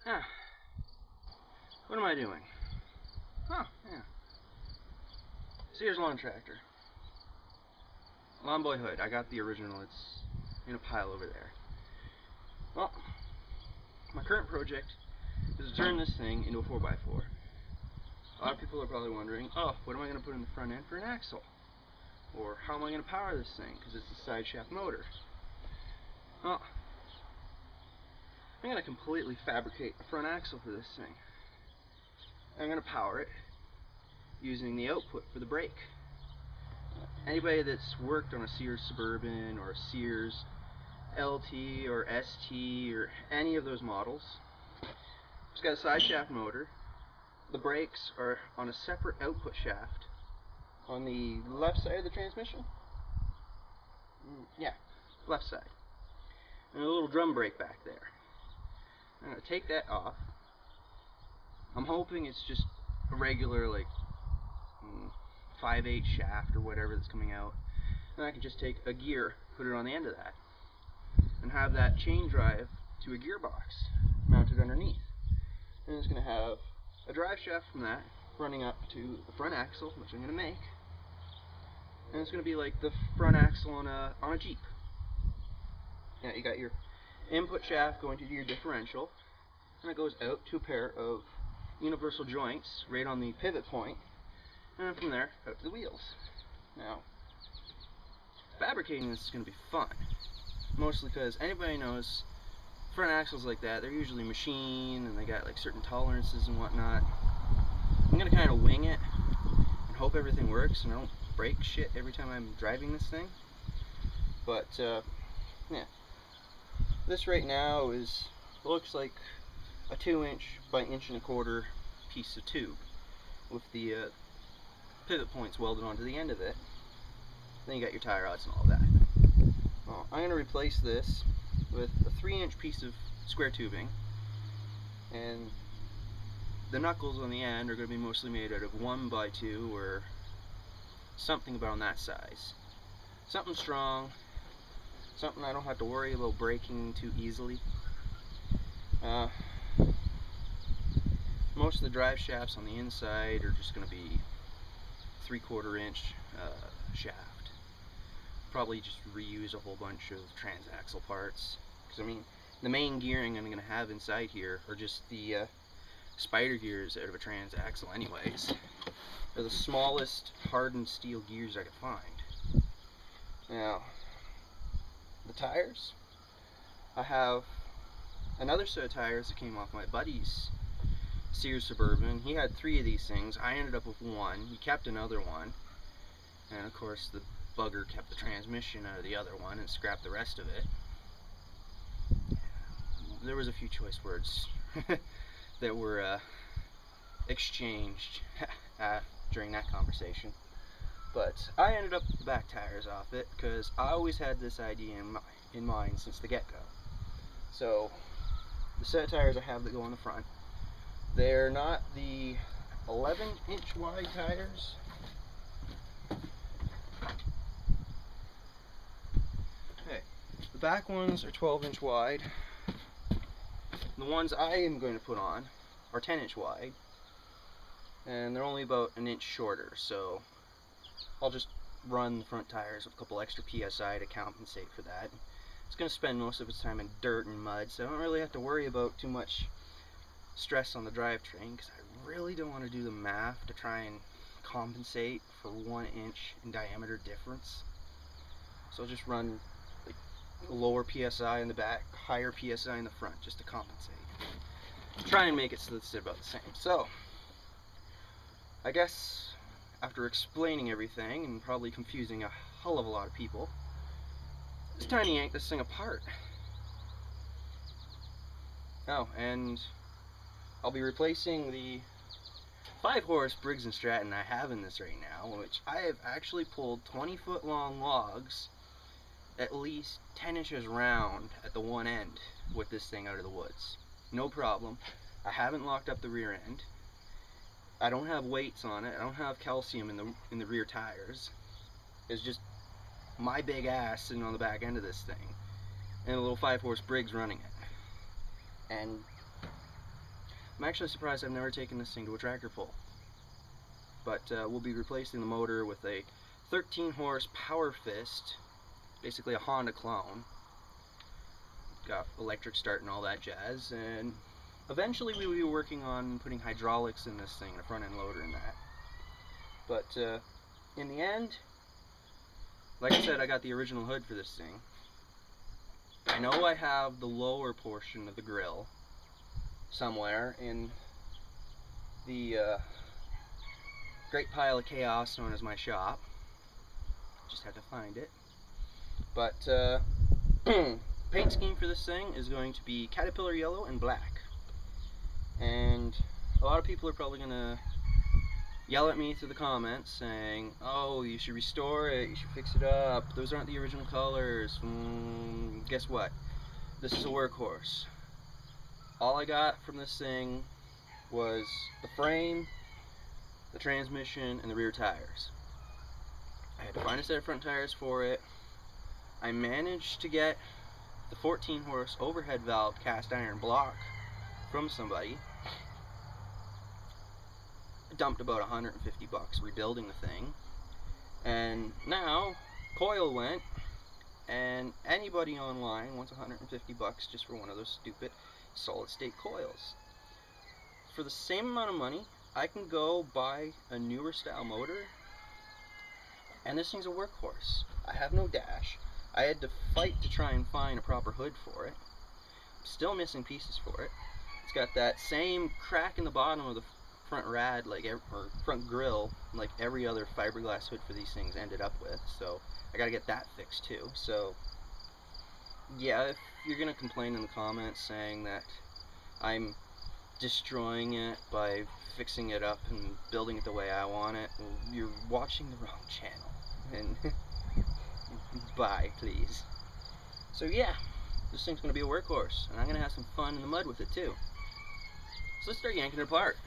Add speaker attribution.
Speaker 1: Ah, what am I doing? Oh, yeah. Sears lawn tractor. Lawn Boy hood. I got the original. It's in a pile over there. Well, my current project is to turn this thing into a 4x4. A lot of people are probably wondering, oh, what am I going to put in the front end for an axle? Or how am I going to power this thing? Because it's a side shaft motor. Well, I'm going to completely fabricate a front axle for this thing. I'm going to power it using the output for the brake. Anybody that's worked on a Sears Suburban or a Sears LT or ST or any of those models, it's got a side shaft motor. The brakes are on a separate output shaft on the left side of the transmission. Yeah, left side. And a little drum brake back there. I'm going to take that off. I'm hoping it's just a regular, like, 5/8 shaft or whatever that's coming out. And I can just take a gear, put it on the end of that, and have that chain drive to a gearbox mounted underneath. And it's going to have a drive shaft from that running up to the front axle, which I'm going to make. And it's going to be like the front axle on a Jeep. Yeah, you got your input shaft going to your differential, and it goes out to a pair of universal joints right on the pivot point, and then from there out to the wheels. Now, fabricating this is going to be fun, mostly because anybody knows front axles like that, they're usually machined and they got like certain tolerances and whatnot. I'm going to kind of wing it and hope everything works and I don't break shit every time I'm driving this thing. But yeah, this right now looks like a 2" by 1¼ piece of tube with the pivot points welded onto the end of it. Then you got your tie rods and all that. Well, I'm going to replace this with a 3" piece of square tubing, and the knuckles on the end are going to be mostly made out of 1x2 or something about on that size. Something strong, something I don't have to worry about breaking too easily. Most of the drive shafts on the inside are just going to be 3/4" shaft. Probably just reuse a whole bunch of transaxle parts, because I mean the main gearing I'm going to have inside here are just the spider gears out of a transaxle anyways. They're the smallest hardened steel gears I could find. Now, the tires, I have another set of tires that came off my buddy's Sears Suburban. He had 3 of these things. I ended up with 1. He kept another one, and of course the bugger kept the transmission out of the other one and scrapped the rest of it. There was a few choice words that were exchanged during that conversation, but I ended up with the back tires off it because I always had this idea in mind since the get-go. So the set of tires I have that go on the front, they're not the 11" wide tires. Okay, the back ones are 12" wide. The ones I am going to put on are 10" wide, and they're only about 1" shorter, so I'll just run the front tires with a couple extra PSI to compensate for that. It's going to spend most of its time in dirt and mud, so I don't really have to worry about too much stress on the drivetrain, because I really don't want to do the math to try and compensate for 1" in diameter difference. So I'll just run like lower PSI in the back, higher PSI in the front, just to compensate. Try and make it so it's about the same. So I guess after explaining everything and probably confusing a hell of a lot of people, it's time to yank this thing apart. Oh, and I'll be replacing the 5-horse Briggs & Stratton I have in this right now, which I have actually pulled 20-foot long logs at least 10 inches round at the one end with this thing out of the woods. No problem. I haven't locked up the rear end. I don't have weights on it. I don't have calcium in the rear tires. It's just my big ass sitting on the back end of this thing and a little 5-horse Briggs running it. And I'm actually surprised I've never taken this thing to a tractor pull. But we'll be replacing the motor with a 13 horse Power Fist, basically a Honda clone. Got electric start and all that jazz, and eventually we will be working on putting hydraulics in this thing, and a front end loader in that. But in the end, like I said, I got the original hood for this thing. I know I have the lower portion of the grill somewhere in the great pile of chaos known as my shop. Just had to find it. But paint scheme for this thing is going to be caterpillar yellow and black. And a lot of people are probably going to yell at me through the comments saying, oh, you should restore it, you should fix it up, those aren't the original colors. Guess what? This is a workhorse. All I got from this thing was the frame, the transmission, and the rear tires. I had to find a set of front tires for it. I managed to get the 14 horse overhead valve cast iron block from somebody. I dumped about 150 bucks rebuilding the thing, and now coil went, and anybody online wants 150 bucks just for one of those stupid solid state coils. For the same amount of money, I can go buy a newer style motor, and this thing's a workhorse. I have no dash. I had to fight to try and find a proper hood for it. I'm still missing pieces for it. It's got that same crack in the bottom of the front rad, or front grill, like every other fiberglass hood for these things ended up with. So I gotta get that fixed too. So yeah, if you're gonna complain in the comments saying that I'm destroying it by fixing it up and building it the way I want it, well, you're watching the wrong channel. And bye, please. So yeah, this thing's gonna be a workhorse, and I'm gonna have some fun in the mud with it too. So let's start yanking it apart.